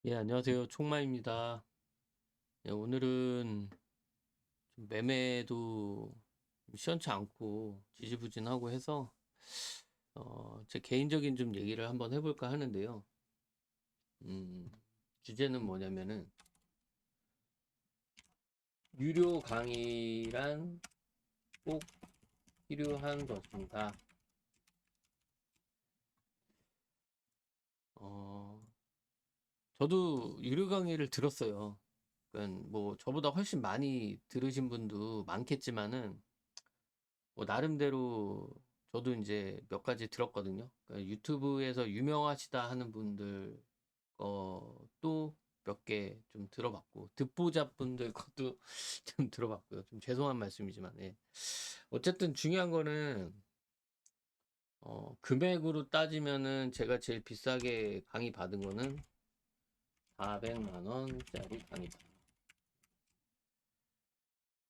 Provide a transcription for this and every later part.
예, 안녕하세요. 총마입니다. 예, 오늘은 좀 매매도 좀 시원치 않고 지지부진하고 해서 제 개인적인 좀 얘기를 한번 해볼까 하는데요. 음, 주제는 뭐냐면은 유료 강의란 꼭 필요한 것인가? 어, 저도 유료 강의를 들었어요. 그러니까 뭐 저보다 훨씬 많이 들으신 분도 많겠지만은 뭐 나름대로 저도 이제 몇 가지 들었거든요. 그러니까 유튜브에서 유명하시다 하는 분들 것도 몇 개 좀 들어봤고, 듣보잡 분들 것도 좀 들어봤고요. 좀 죄송한 말씀이지만, 예. 어쨌든 중요한 거는, 금액으로 따지면은 제가 제일 비싸게 강의 받은 거는 400만 원짜리 강의다.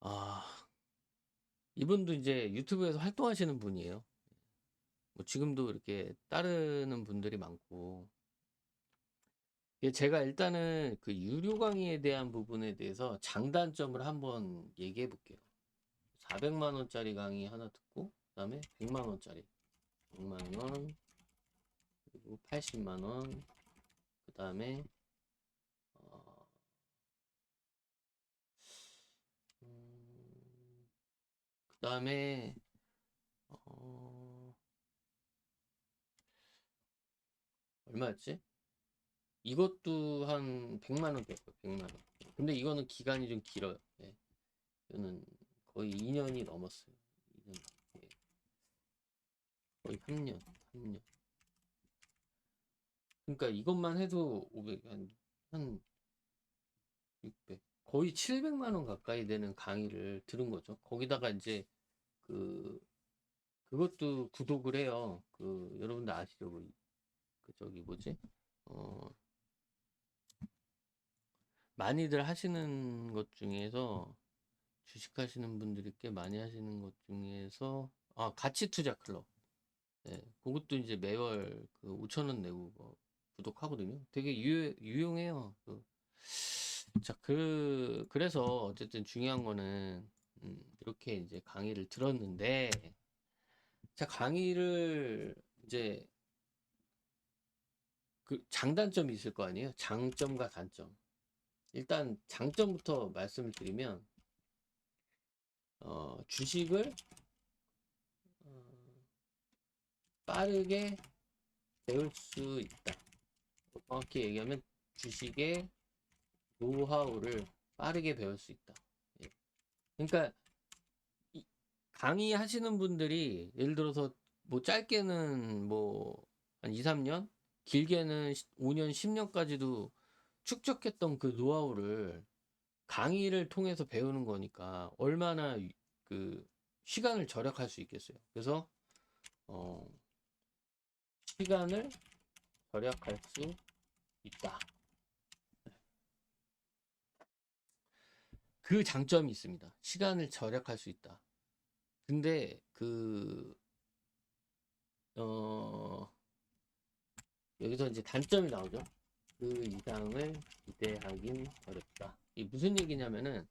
아, 이분도 이제 유튜브에서 활동하시는 분이에요. 뭐 지금도 이렇게 따르는 분들이 많고, 예, 제가 일단은 그 유료 강의에 대한 부분에 대해서 장단점을 한번 얘기해 볼게요. 400만 원짜리 강의 하나 듣고, 그다음에 100만 원짜리, 100만 원, 그리고 80만 원, 그다음에 어, 음, 그다음에 어, 얼마였지? 이것도 한 100만 원 됐고, 100만 원. 근데 이거는 기간이 좀 길어요. 예. 이거는 거의 2년이 넘었어요. 2년, 예. 거의 3년, 3년. 그러니까 이것만 해도 500, 한 600, 거의 700만 원 가까이 되는 강의를 들은 거죠. 거기다가 이제 그 그것도 구독을 해요. 그 여러분들 아시죠? 그 저기 뭐지? 어 많이들 하시는 것 중에서 주식 하시는 분들이 꽤 많이 하시는 것 중에서 가치 투자 클럽. 네, 그것도 이제 매월 그 5천 원 내고 뭐 구독하거든요. 되게 유용해요. 자, 그래서 어쨌든 중요한 거는, 이렇게 이제 강의를 들었는데, 자, 강의를 이제 그 장단점이 있을 거 아니에요? 장점과 단점. 일단 장점부터 말씀을 드리면, 주식을 어, 빠르게 배울 수 있다. 정확히 얘기하면 주식의 노하우를 빠르게 배울 수 있다. 예. 그러니까 강의하시는 분들이 예를 들어서 뭐 짧게는 뭐 한 2, 3년, 길게는 5년, 10년까지도 축적했던 그 노하우를 강의를 통해서 배우는 거니까 얼마나 그 시간을 절약할 수 있겠어요. 그래서 어, 시간을 절약할 수 있다. 그 장점이 있습니다. 시간을 절약할 수 있다. 근데 어, 여기서 이제 단점이 나오죠. 그 이상을 기대하긴 어렵다. 이 무슨 얘기냐면은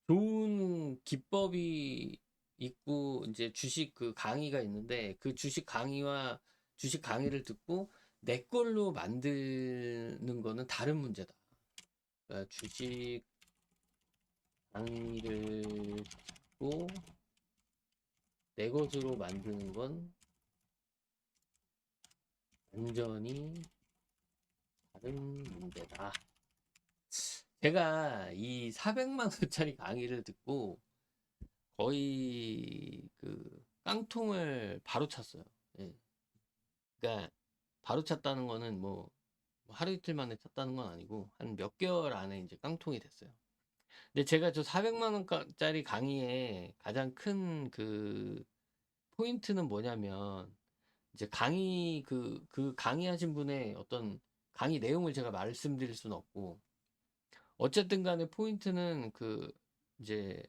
좋은 기법이 있고 이제 주식 그 강의가 있는데 그 주식 강의와 주식 강의를 듣고 내 걸로 만드는 거는 다른 문제다. 그러니까 주식 강의를 듣고 내 것으로 만드는 건 완전히 다른 문제다. 제가 이 400만 원짜리 강의를 듣고 거의 그 깡통을 바로 찼어요. 예. 그러니까 바로 찼다는 거는 뭐 하루 이틀 만에 찼다는 건 아니고 한 몇 개월 안에 이제 깡통이 됐어요. 근데 제가 저 400만 원짜리 강의에 가장 큰 그 포인트는 뭐냐면 이제 그 강의하신 분의 어떤 강의 내용을 제가 말씀드릴 수는 없고 어쨌든 간에 포인트는 이제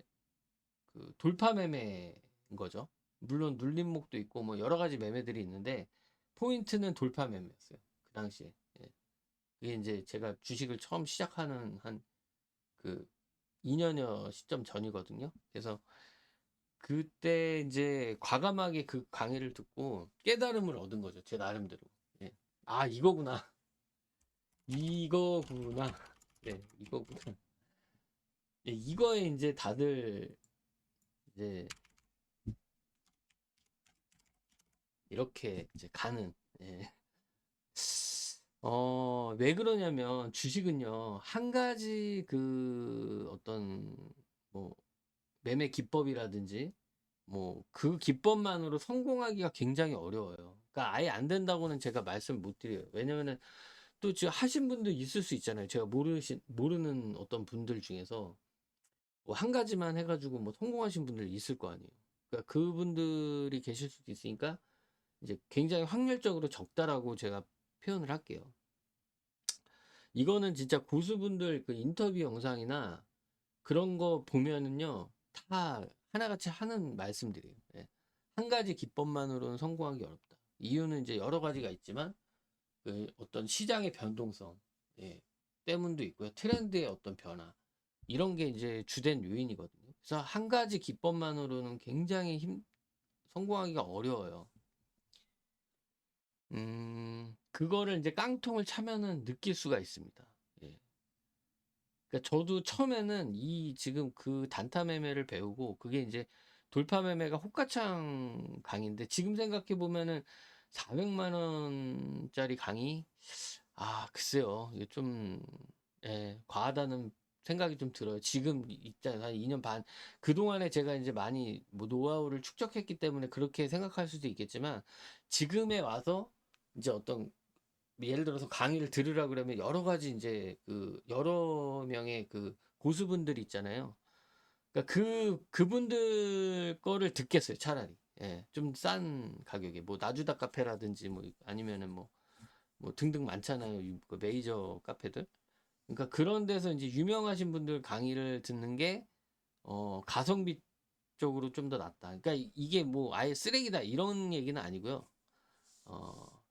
그 돌파 매매인 거죠. 물론 눌림목도 있고 뭐 여러 가지 매매들이 있는데 포인트는 돌파 매매였어요. 그 당시에. 예. 그게 이제 제가 주식을 처음 시작하는 한 그 2년여 시점 전이거든요. 그래서 그때 이제 과감하게 그 강의를 듣고 깨달음을 얻은 거죠. 제 나름대로. 예. 아, 이거구나. 이거구나. 네, 이거구나. 예, 이거에 이제 다들 이제 이렇게 이제 가는. 예. 왜 그러냐면 주식은요, 한 가지 그 어떤 뭐 매매 기법이라든지 뭐 그 기법만으로 성공하기가 굉장히 어려워요. 그러니까 아예 안 된다고는 제가 말씀 못 드려요. 왜냐면은 또 지금 하신 분들 있을 수 있잖아요. 제가 모르는 어떤 분들 중에서 뭐 한 가지만 해가지고 뭐 성공하신 분들 있을 거 아니에요. 그러니까 그분들이 계실 수도 있으니까 이제 굉장히 확률적으로 적다라고 제가 표현을 할게요. 이거는 진짜 고수분들 그 인터뷰 영상이나 그런 거 보면은요, 다 하나같이 하는 말씀들이에요. 예. 한 가지 기법만으로는 성공하기 어렵다. 이유는 이제 여러 가지가 있지만, 그 어떤 시장의 변동성, 예, 때문도 있고요. 트렌드의 어떤 변화. 이런 게 이제 주된 요인이거든요. 그래서 한 가지 기법만으로는 굉장히 성공하기가 어려워요. 그거를 이제 깡통을 차면은 느낄 수가 있습니다. 예. 그러니까 저도 처음에는 이 지금 그 단타 매매를 배우고 그게 이제 돌파 매매가 호가창 강의인데 지금 생각해 보면은 400만 원짜리 강의 글쎄요. 이게 좀 과하다는 생각이 좀 들어요. 지금 있잖아요. 한 2년 반. 그동안에 제가 이제 많이 뭐 노하우를 축적했기 때문에 그렇게 생각할 수도 있겠지만 지금에 와서 이제 어떤 예를 들어서 강의를 들으라 그러면 여러 가지 이제 그 여러 명의 그 고수분들이 있잖아요. 그러니까 그분들 거를 듣겠어요, 차라리. 예, 좀 싼 가격에 뭐 나주다 카페라든지 뭐 아니면은 뭐 등등 많잖아요. 그 메이저 카페들. 그러니까 그런 데서 이제 유명하신 분들 강의를 듣는 게 가성비 쪽으로 좀 더 낫다. 그러니까 이게 뭐 아예 쓰레기다 이런 얘기는 아니고요. 어,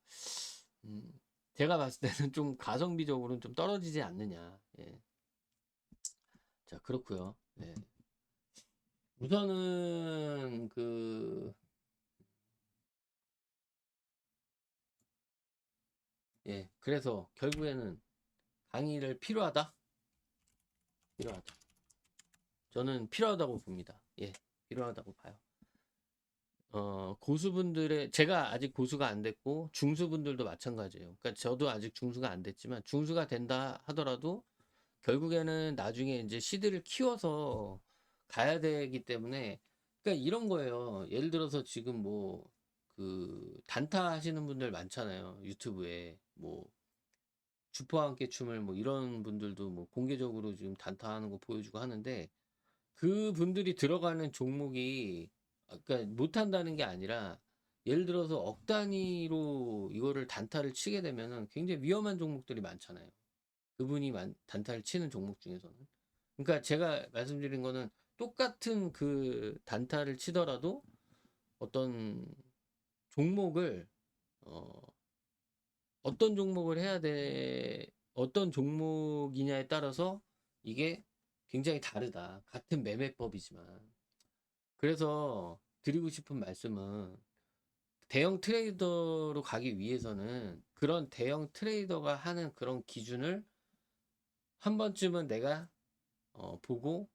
음, 제가 봤을 때는 좀 가성비적으로는 좀 떨어지지 않느냐. 예. 자, 그렇고요. 예. 우선은 그래서 결국에는 강의를 필요하다? 필요하다. 저는 필요하다고 봅니다. 예, 필요하다고 봐요. 제가 아직 고수가 안 됐고, 중수분들도 마찬가지예요. 그러니까 저도 아직 중수가 안 됐지만, 중수가 된다 하더라도, 결국에는 나중에 이제 시드를 키워서 가야 되기 때문에, 그러니까 이런 거예요. 예를 들어서 지금 뭐, 그, 단타 하시는 분들 많잖아요. 유튜브에. 뭐, 주포와 함께 춤을 뭐 이런 분들도 뭐 공개적으로 지금 단타하는 거 보여주고 하는데, 그 분들이 들어가는 종목이 그러니까 못한다는 게 아니라 예를 들어서 억 단위로 이거를 단타를 치게 되면은 굉장히 위험한 종목들이 많잖아요. 그분이 단타를 치는 종목 중에서는. 그러니까 제가 말씀드린 거는 똑같은 그 단타를 치더라도 어떤 종목을 어, 어떤 종목을 해야 돼, 어떤 종목이냐에 따라서 이게 굉장히 다르다. 같은 매매법이지만. 그래서 드리고 싶은 말씀은 대형 트레이더로 가기 위해서는 그런 대형 트레이더가 하는 그런 기준을 한 번쯤은 내가 보고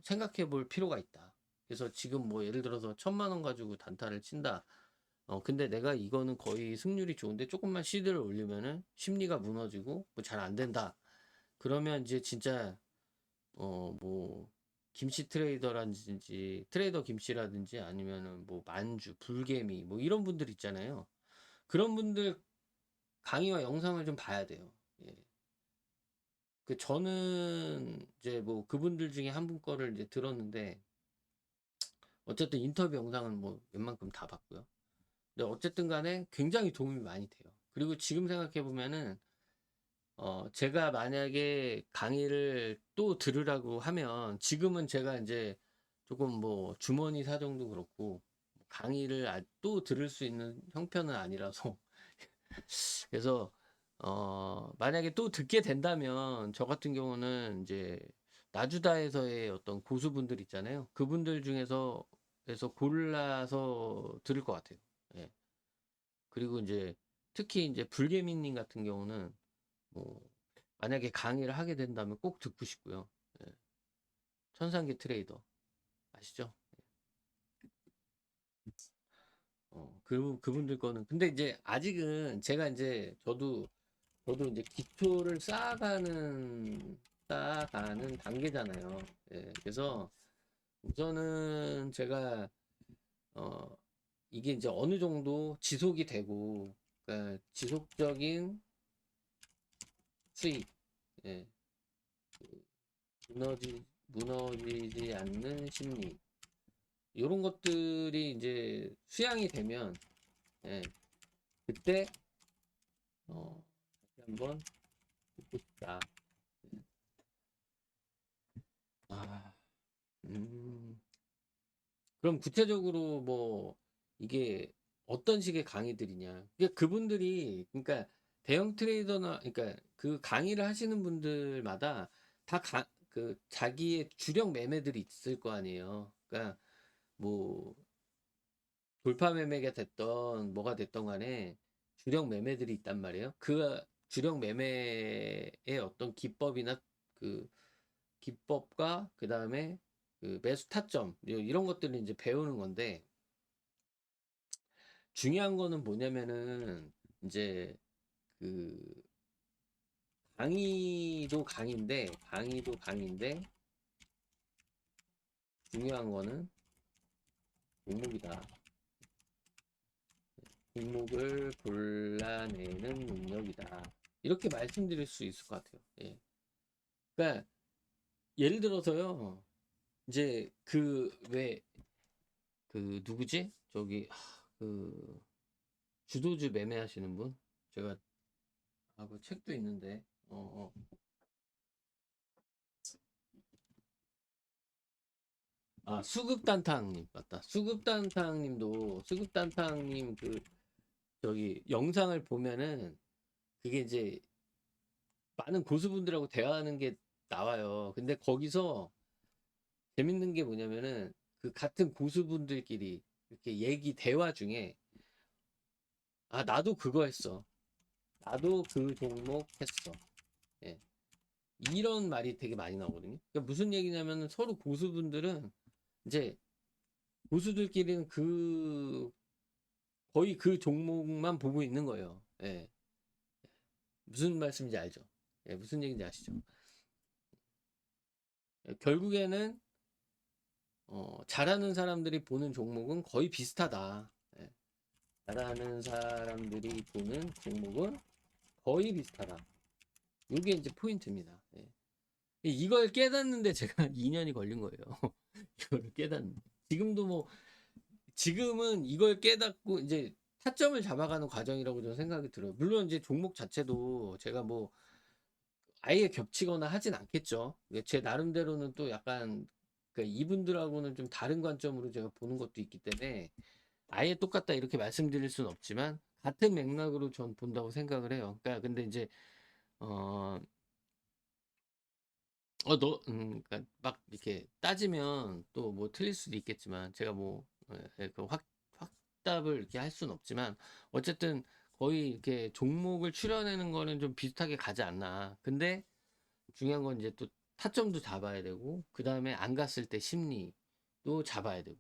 생각해 볼 필요가 있다. 그래서 지금 뭐 예를 들어서 1,000만 원 가지고 단타를 친다. 근데 내가 이거는 거의 승률이 좋은데 조금만 시드를 올리면은 심리가 무너지고 뭐 잘 안 된다. 그러면 이제 진짜 뭐 김씨 트레이더라든지 트레이더 김씨라든지 아니면은 뭐 만주, 불개미 뭐 이런 분들 있잖아요. 그런 분들 강의와 영상을 좀 봐야 돼요. 예. 그 저는 이제 뭐 그분들 중에 한 분 거를 이제 들었는데 어쨌든 인터뷰 영상은 뭐 웬만큼 다 봤고요. 근데 어쨌든 간에 굉장히 도움이 많이 돼요. 그리고 지금 생각해 보면은 제가 만약에 강의를 또 들으라고 하면 지금은 제가 이제 조금 뭐 주머니 사정도 그렇고 강의를 또 들을 수 있는 형편은 아니라서 그래서 만약에 또 듣게 된다면 저 같은 경우는 이제 나주다에서의 어떤 고수분들 있잖아요. 그분들 중에서 골라서 들을 것 같아요. 예. 그리고 이제 특히 이제 불개미님 같은 경우는 뭐 만약에 강의를 하게 된다면 꼭 듣고 싶고요. 예. 천상계 트레이더 아시죠? 그분들 거는 근데 이제 아직은 제가 이제 저도 이제 기초를 쌓아가는 단계잖아요. 예, 그래서 우선은 제가 어 이게 이제 어느 정도 지속이 되고, 그러니까 지속적인 수익, 예, 무너지지 않는 심리, 이런 것들이 이제 수양이 되면, 예, 그때 다시 한번 듣고 싶다. 아, 음. 그럼 구체적으로 뭐 이게 어떤 식의 강의들이냐? 그분들이 그러니까 대형 트레이더나 그러니까 그 강의를 하시는 분들마다 다 그 자기의 주력 매매들이 있을 거 아니에요. 그러니까 뭐 돌파 매매가 됐던 뭐가 됐던 간에 주력 매매들이 있단 말이에요. 그 주력 매매의 어떤 기법이나 그 기법과 그다음에 그 매수 타점 이런 것들을 이제 배우는 건데, 중요한 거는 뭐냐면은 이제 그 강의도 강인데 중요한 거는 종목이다. 종목을 골라내는 능력이다. 이렇게 말씀드릴 수 있을 것 같아요. 예. 그러니까 예를 들어서요. 이제 그 누구지? 저기 그 주도주 매매하시는 분? 제가 그 책도 있는데 수급단탕님 맞다. 수급단탕님 그 저기 영상을 보면은 그게 이제 많은 고수분들하고 대화하는 게 나와요. 근데 거기서 재밌는 게 뭐냐면은 그 같은 고수분들끼리 이렇게 대화 중에 나도 그거 했어. 나도 그 종목 했어. 예. 이런 말이 되게 많이 나오거든요. 그러니까 무슨 얘기냐면은 서로 고수분들은 이제 고수들끼리는 거의 그 종목만 보고 있는 거예요. 예. 무슨 말씀인지 알죠? 예, 무슨 얘기인지 아시죠? 예, 결국에는 잘하는 사람들이 보는 종목은 거의 비슷하다. 예, 잘하는 사람들이 보는 종목은 거의 비슷하다. 이게 이제 포인트입니다. 예. 이걸 깨닫는데 제가 2년이 걸린 거예요. 이걸 깨닫는. 지금도 뭐 지금은 이걸 깨닫고 이제 타점을 잡아가는 과정이라고 저는 생각이 들어요. 물론 이제 종목 자체도 제가 뭐 아예 겹치거나 하진 않겠죠. 제 나름대로는 또 약간 그러니까 이분들하고는 좀 다른 관점으로 제가 보는 것도 있기 때문에 아예 똑같다 이렇게 말씀드릴 수는 없지만 같은 맥락으로 전 본다고 생각을 해요. 그러니까 근데 이제 어, 그러니까 막 이렇게 따지면 또 뭐 틀릴 수도 있겠지만 제가 뭐 그 확답을 이렇게 할 수는 없지만 어쨌든 거의 이렇게 종목을 추려내는 거는 좀 비슷하게 가지 않나. 근데 중요한 건 이제 또 타점도 잡아야 되고 그 다음에 안 갔을 때 심리도 잡아야 되고.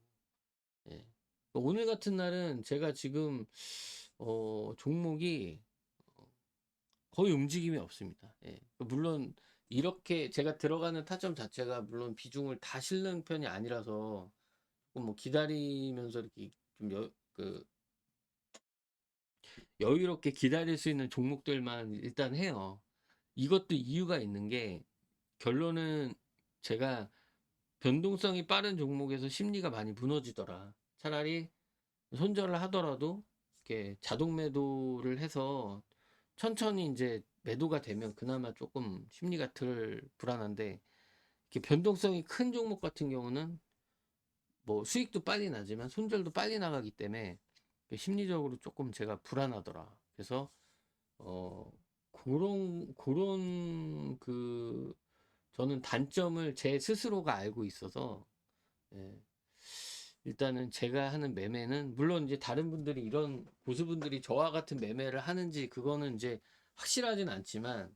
예. 오늘 같은 날은 제가 지금 종목이 거의 움직임이 없습니다. 예. 물론 이렇게 제가 들어가는 타점 자체가 물론 비중을 다 실는 편이 아니라서 조금 뭐 기다리면서 이렇게 좀 여유롭게 기다릴 수 있는 종목들만 일단 해요. 이것도 이유가 있는 게 결론은 제가 변동성이 빠른 종목에서 심리가 많이 무너지더라. 차라리 손절을 하더라도 이렇게 자동 매도를 해서 천천히 이제 매도가 되면 그나마 조금 심리가 덜 불안한데, 이렇게 변동성이 큰 종목 같은 경우는 뭐 수익도 빨리 나지만 손절도 빨리 나가기 때문에 심리적으로 조금 제가 불안하더라. 그래서 어 그런 저는 단점을 제 스스로가 알고 있어서, 예, 일단은 제가 하는 매매는, 물론 이제 다른 분들이 이런 고수분들이 저와 같은 매매를 하는지 그거는 이제 확실하진 않지만,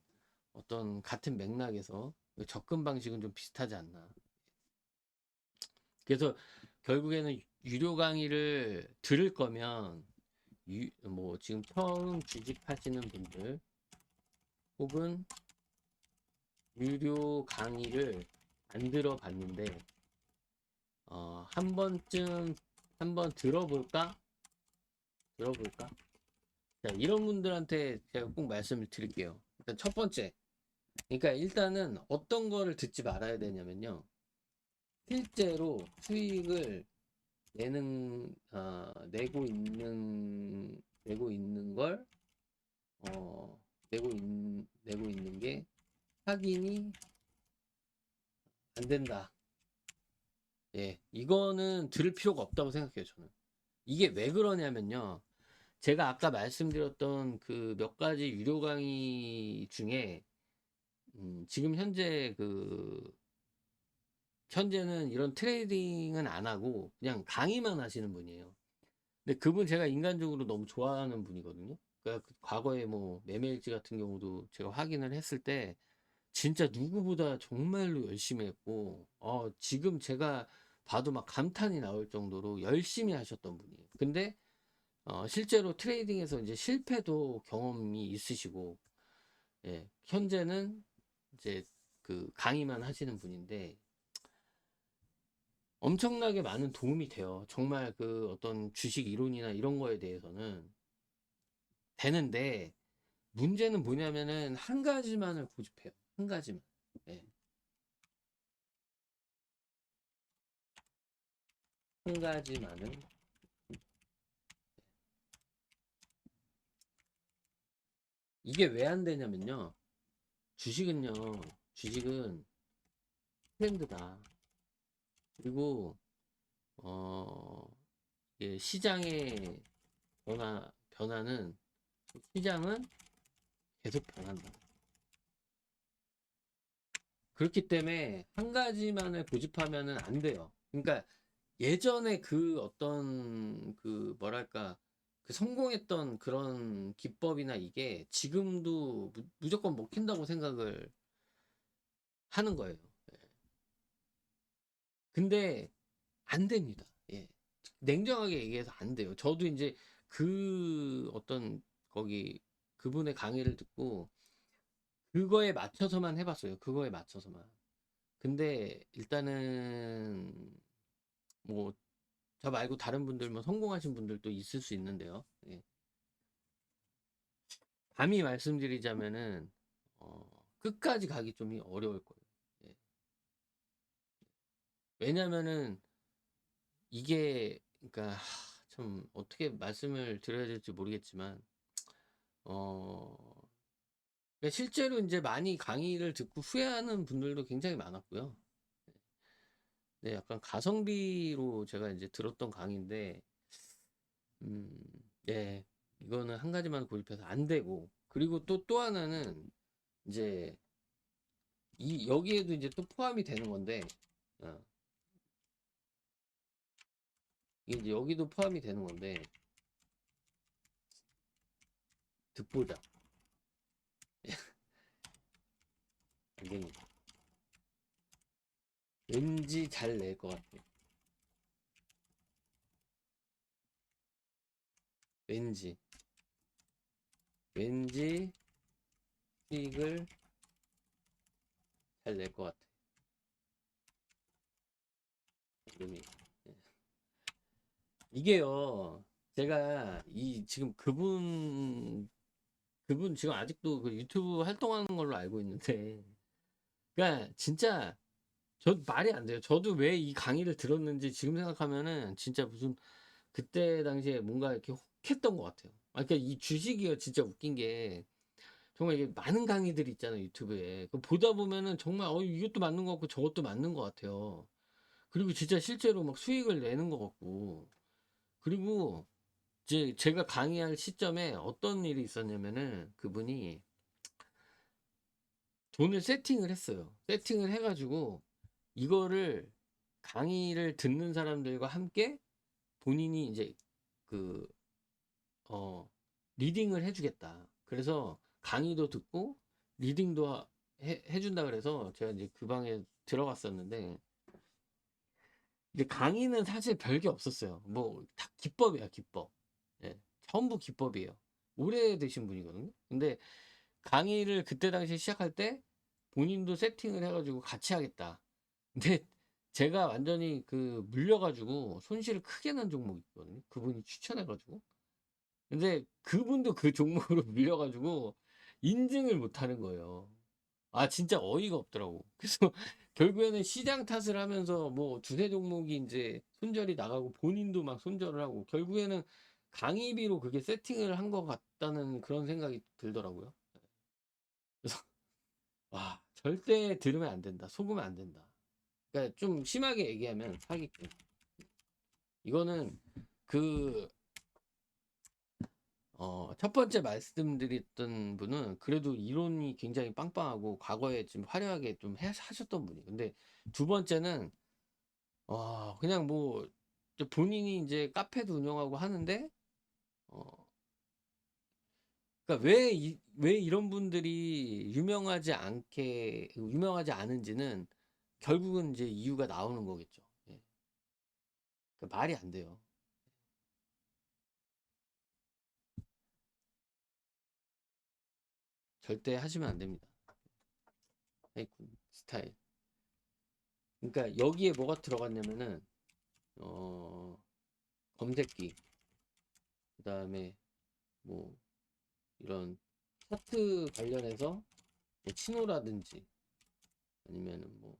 어떤 같은 맥락에서 접근 방식은 좀 비슷하지 않나. 그래서 결국에는 유료 강의를 들을 거면, 뭐 지금 처음 취직하시는 분들 혹은 유료 강의를 안 들어봤는데 한 번쯤 한번 들어볼까? 자, 이런 분들한테 제가 꼭 말씀을 드릴게요. 일단 첫 번째, 그러니까 일단은 어떤 거를 듣지 말아야 되냐면요, 실제로 수익을 내고 있는 걸 내고 있는 게 확인이 안 된다. 예, 이거는 들을 필요가 없다고 생각해요, 저는. 이게 왜 그러냐면요, 제가 아까 말씀드렸던 그 몇 가지 유료 강의 중에, 지금 현재는 이런 트레이딩은 안 하고 그냥 강의만 하시는 분이에요. 근데 그분 제가 인간적으로 너무 좋아하는 분이거든요. 그러니까 과거에 뭐 매매일지 같은 경우도 제가 확인을 했을 때 진짜 누구보다 정말로 열심히 했고, 지금 제가 봐도 막 감탄이 나올 정도로 열심히 하셨던 분이에요. 근데 실제로 트레이딩에서 이제 실패도 경험이 있으시고, 예, 현재는 이제 그 강의만 하시는 분인데 엄청나게 많은 도움이 돼요. 정말 그 어떤 주식 이론이나 이런 거에 대해서는 되는데, 문제는 뭐냐면은 한 가지만을 고집해요. 한 가지만. 예, 한 가지만은. 이게 왜 안 되냐면요, 주식은요, 주식은 트렌드다. 그리고 어 이게 시장의 변화는, 시장은 계속 변한다. 그렇기 때문에 한 가지만을 고집하면은 안 돼요. 그러니까 예전에 그 어떤 그 뭐랄까, 그 성공했던 그런 기법이나 이게 지금도 무조건 먹힌다고 생각을 하는 거예요. 예. 근데 안 됩니다. 예. 냉정하게 얘기해서 안 돼요. 저도 이제 그 어떤 거기 그분의 강의를 듣고 그거에 맞춰서만 해봤어요. 그거에 맞춰서만. 근데 일단은 뭐 저 말고 다른 분들, 뭐 성공하신 분들도 있을 수 있는데요. 예. 감히 말씀드리자면은 끝까지 가기 좀 어려울 거예요. 예. 왜냐면은 이게, 그러니까 참 어떻게 말씀을 드려야 될지 모르겠지만, 어 그러니까 실제로 이제 많이 강의를 듣고 후회하는 분들도 굉장히 많았고요. 네, 약간 가성비로 제가 이제 들었던 강의인데, 음, 네, 이거는 한 가지만 고집해서 안 되고, 그리고 또 하나는 이제 여기에도 이제 또 포함이 되는 건데, 어, 이게 이제 여기도 포함이 되는 건데, 듣보잡. 안 됩니다. 왠지 잘 낼 것 같아요. 왠지, 왠지 수익을 잘 낼 것 같아요. 안 됩니다. 예. 이게요, 제가 지금 그분 지금 아직도 그 유튜브 활동하는 걸로 알고 있는데, 그러니까 진짜 저 말이 안 돼요. 저도 왜 이 강의를 들었는지 지금 생각하면은 진짜 무슨 그때 당시에 뭔가 이렇게 혹했던 것 같아요. 그러니까 이 주식이요, 진짜 웃긴 게 정말 이게 많은 강의들이 있잖아요, 유튜브에. 그 보다 보면은 정말 이것도 맞는 것 같고 저것도 맞는 것 같아요. 그리고 진짜 실제로 막 수익을 내는 것 같고, 그리고 이제 제가 강의할 시점에 어떤 일이 있었냐면은, 그분이 돈을 세팅을 했어요. 세팅을 해가지고 이거를 강의를 듣는 사람들과 함께 본인이 이제 그 리딩을 해주겠다. 그래서 강의도 듣고 리딩도 해준다 그래서 제가 이제 그 방에 들어갔었는데, 이제 강의는 사실 별게 없었어요. 뭐 다 기법이야, 기법. 예, 전부 기법이에요. 오래 되신 분이거든요. 근데 강의를 그때 당시 시작할 때 본인도 세팅을 해가지고 같이 하겠다. 근데 제가 완전히 그 물려가지고 손실을 크게 난 종목이 있거든요. 그분이 추천해가지고. 근데 그분도 그 종목으로 물려가지고 인증을 못 하는 거예요. 아, 진짜 어이가 없더라고. 그래서 결국에는 시장 탓을 하면서 뭐 두세 종목이 이제 손절이 나가고 본인도 막 손절을 하고 결국에는 강의비로 그게 세팅을 한 것 같다는 그런 생각이 들더라고요. 그래서 와, 절대 들으면 안 된다. 속으면 안 된다. 그러니까 좀 심하게 얘기하면 사기꾼. 이거는 그 첫 번째 말씀드렸던 분은 그래도 이론이 굉장히 빵빵하고 과거에 좀 화려하게 좀 하셨던 분이. 근데 두 번째는 그냥 뭐 본인이 이제 카페도 운영하고 하는데 어 그러니까 왜 이런 분들이 유명하지 않은지는 결국은 이제 이유가 나오는 거겠죠. 예. 그러니까 말이 안 돼요. 절대 하시면 안 됩니다. 사기꾼 스타일. 그러니까 여기에 뭐가 들어갔냐면은 어 검색기, 그다음에 뭐 이런 차트 관련해서 뭐 신호라든지 아니면은 뭐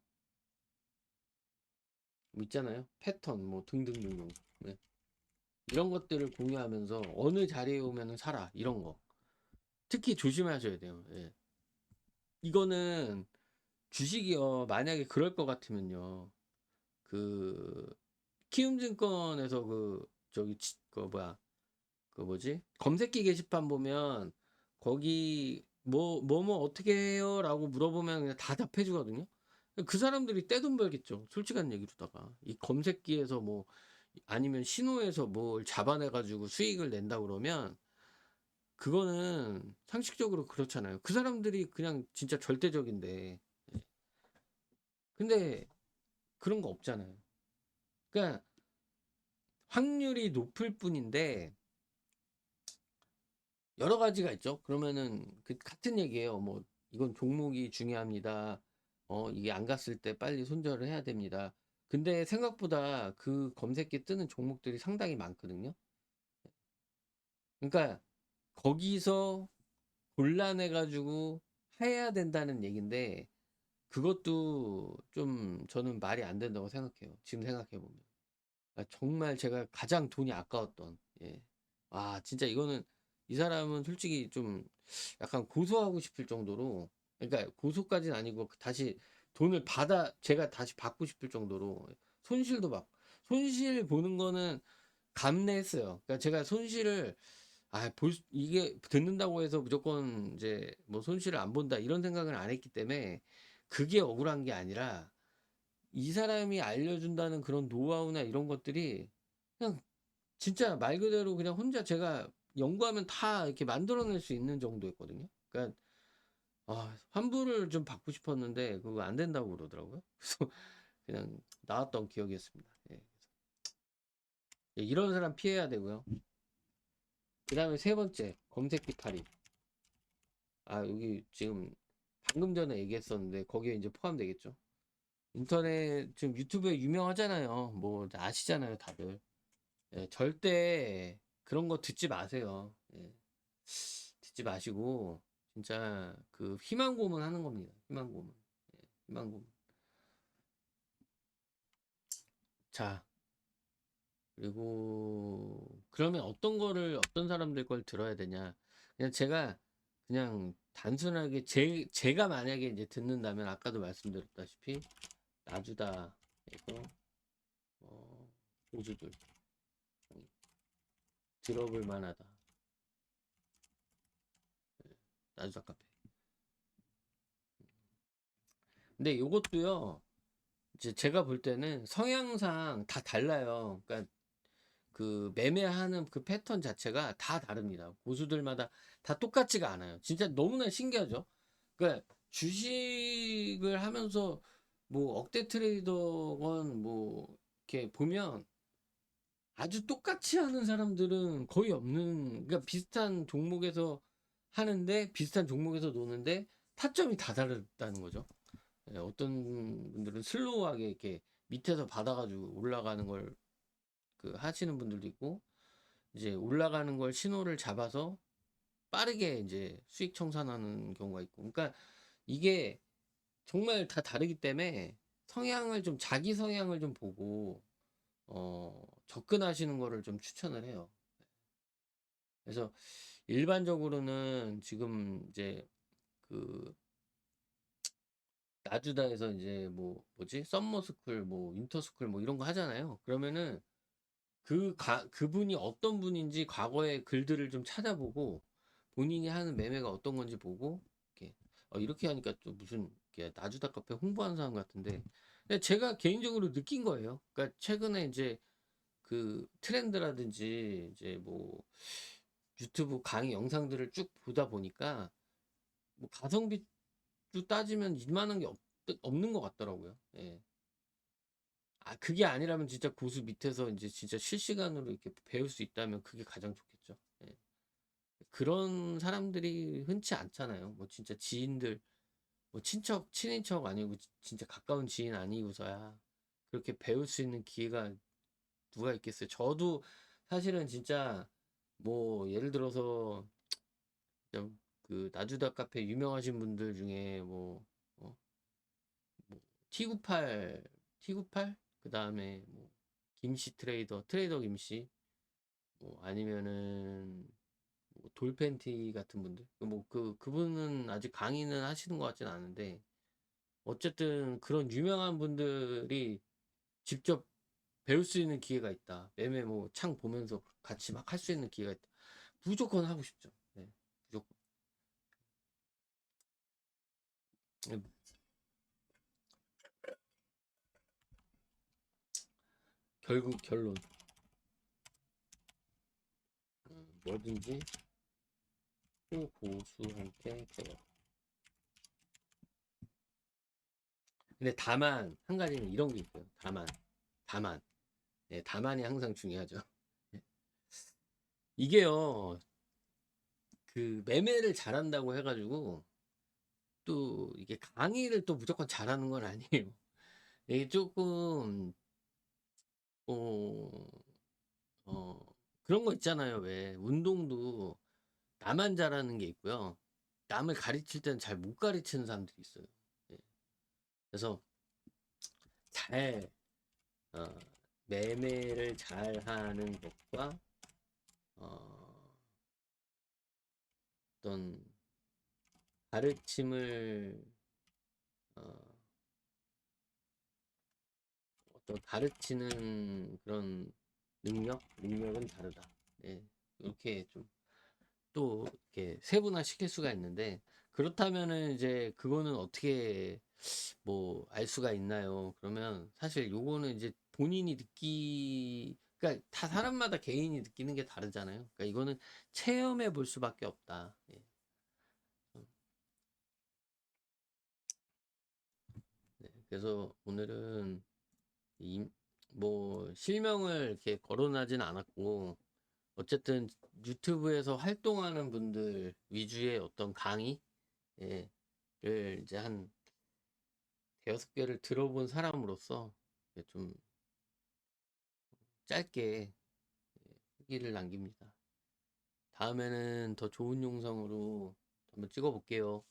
있잖아요. 패턴 뭐 등등등등. 네. 이런 것들을 공유하면서 어느 자리에 오면은 사라 이런 거. 특히 조심하셔야 돼요. 예. 이거는 주식이요. 만약에 그럴 것 같으면요. 그 키움증권에서 그 저기 그 뭐야 그 뭐지? 검색기 게시판 보면 거기 뭐 어떻게 해요라고 물어보면 그냥 다 답해 주거든요. 그 사람들이 떼돈 벌겠죠. 솔직한 얘기로다가 이 검색기에서 뭐 아니면 신호에서 뭘 잡아내 가지고 수익을 낸다 그러면 그거는 상식적으로 그렇잖아요. 그 사람들이 그냥 진짜 절대적인데. 근데 그런 거 없잖아요. 그러니까 확률이 높을 뿐인데 여러 가지가 있죠. 그러면은 그 같은 얘기예요. 뭐 이건 종목이 중요합니다. 이게 안 갔을 때 빨리 손절을 해야 됩니다. 근데 생각보다 그 검색기 뜨는 종목들이 상당히 많거든요. 그러니까 거기서 골라내 가지고 해야 된다는 얘긴데 그것도 좀 저는 말이 안 된다고 생각해요. 지금 생각해 보면. 정말 제가 가장 돈이 아까웠던, 예. 진짜 이거는, 이 사람은 솔직히 좀 약간 고소하고 싶을 정도로, 그러니까 고소까지는 아니고 다시 제가 다시 받고 싶을 정도로 손실도 막, 손실 보는 거는 감내했어요. 그러니까 제가 손실을, 이게 듣는다고 해서 무조건 이제 뭐 손실을 안 본다 이런 생각을 안 했기 때문에 그게 억울한 게 아니라 이 사람이 알려준다는 그런 노하우나 이런 것들이 그냥 진짜 말 그대로 그냥 혼자 제가 연구하면 다 이렇게 만들어낼 수 있는 정도였거든요. 그러니까 환불을 좀 받고 싶었는데 그거 안 된다고 그러더라고요. 그래서 그냥 나왔던 기억이었습니다. 예. 이런 사람 피해야 되고요. 그 다음에 세 번째 검색기 탈입. 여기 지금 방금 전에 얘기했었는데 거기에 이제 포함되겠죠. 인터넷 지금 유튜브에 유명하잖아요. 뭐 아시잖아요, 다들. 예, 절대 그런 거 듣지 마세요. 예, 듣지 마시고 진짜 그 희망 고문하는 겁니다. 희망 고문. 예, 희망 고문. 자, 그리고 그러면 어떤 사람들 걸 들어야 되냐? 그냥 제가 그냥 단순하게 제가 만약에 이제 듣는다면 아까도 말씀드렸다시피 나주다에서 어, 고주들 들어볼 만하다. 나주다 카페. 근데 요것도요, 이제 제가 볼 때는 성향상 다 달라요. 그러니까 그 매매하는 그 패턴 자체가 다 다릅니다. 고수들마다 다 똑같지가 않아요. 진짜 너무나 신기하죠. 그러니까 주식을 하면서 뭐 억대 트레이더건 뭐 이렇게 보면 아주 똑같이 하는 사람들은 거의 없는, 그러니까 비슷한 종목에서 하는데 비슷한 종목에서 노는데 타점이 다 다르다는 거죠. 예, 어떤 분들은 슬로우하게 이렇게 밑에서 받아가지고 올라가는 걸 그 하시는 분들도 있고, 이제 올라가는 걸 신호를 잡아서 빠르게 이제 수익 청산하는 경우가 있고, 그러니까 이게 정말 다 다르기 때문에 성향을 좀, 자기 성향을 좀 보고 접근하시는 거를 좀 추천을 해요. 그래서 일반적으로는 지금 이제 그 나주다에서 이제 뭐 뭐지, 썸머스쿨 뭐 윈터스쿨 뭐 이런 거 하잖아요. 그러면은 그분이 어떤 분인지 과거의 글들을 좀 찾아보고 본인이 하는 매매가 어떤 건지 보고 이렇게, 이렇게 하니까 또 무슨 이렇게 나주다 카페 홍보하는 사람 같은데, 근데 제가 개인적으로 느낀 거예요. 그러니까 최근에 이제 그 트렌드라든지 이제 뭐 유튜브 강의 영상들을 쭉 보다 보니까 뭐 가성비도 따지면 이만한 게 없는 것 같더라고요. 예. 그게 아니라면 진짜 고수 밑에서 이제 진짜 실시간으로 이렇게 배울 수 있다면 그게 가장 좋겠죠. 예. 그런 사람들이 흔치 않잖아요. 뭐 진짜 지인들, 뭐 친척, 친인척 아니고 진짜 가까운 지인 아니고서야 그렇게 배울 수 있는 기회가 누가 있겠어요. 저도 사실은 진짜 뭐 예를 들어서 그 나주다 카페 유명하신 분들 중에 뭐, 어, 뭐 T98, T98? 그 다음에 뭐 김씨 트레이더 김씨, 뭐 아니면은 뭐 돌팬티 같은 분들, 뭐 그분은 아직 강의는 하시는 것 같진 않은데, 어쨌든 그런 유명한 분들이 직접 배울 수 있는 기회가 있다. 매매 뭐 창 보면서 같이 막 할 수 있는 기회가 있다. 무조건 하고 싶죠. 네, 무조건. 네, 결국 결론, 뭐든지 초고수한테 배워. 근데 다만 한 가지는 이런 게 있어요. 다만, 네, 다만이 항상 중요하죠. 이게요, 그 매매를 잘한다고 해가지고 또 이게 강의를 또 무조건 잘하는 건 아니에요. 이게 조금 어, 어, 그런 거 있잖아요. 왜 운동도 나만 잘하는 게 있고요. 남을 가르칠 때는 잘 못 가르치는 사람들이 있어요. 예. 그래서 잘 어, 매매를 잘하는 것과 어, 어떤 가르침을 어, 어떤 가르치는 그런 능력은 다르다. 네, 이렇게 좀 또 이렇게 세분화 시킬 수가 있는데, 그렇다면은 이제 그거는 어떻게 뭐 알 수가 있나요? 그러면 사실 요거는 이제 본인이 그러니까 다 사람마다 개인이 느끼는 게 다르잖아요. 그러니까 이거는 체험해 볼 수밖에 없다. 예. 네, 그래서 오늘은 뭐 실명을 이렇게 거론하진 않았고, 어쨌든 유튜브에서 활동하는 분들 위주의 어떤 강의, 예, 를 이제 한 대여섯 개를 들어본 사람으로서 좀 짧게 후기를 남깁니다. 다음에는 더 좋은 영상으로 한번 찍어 볼게요.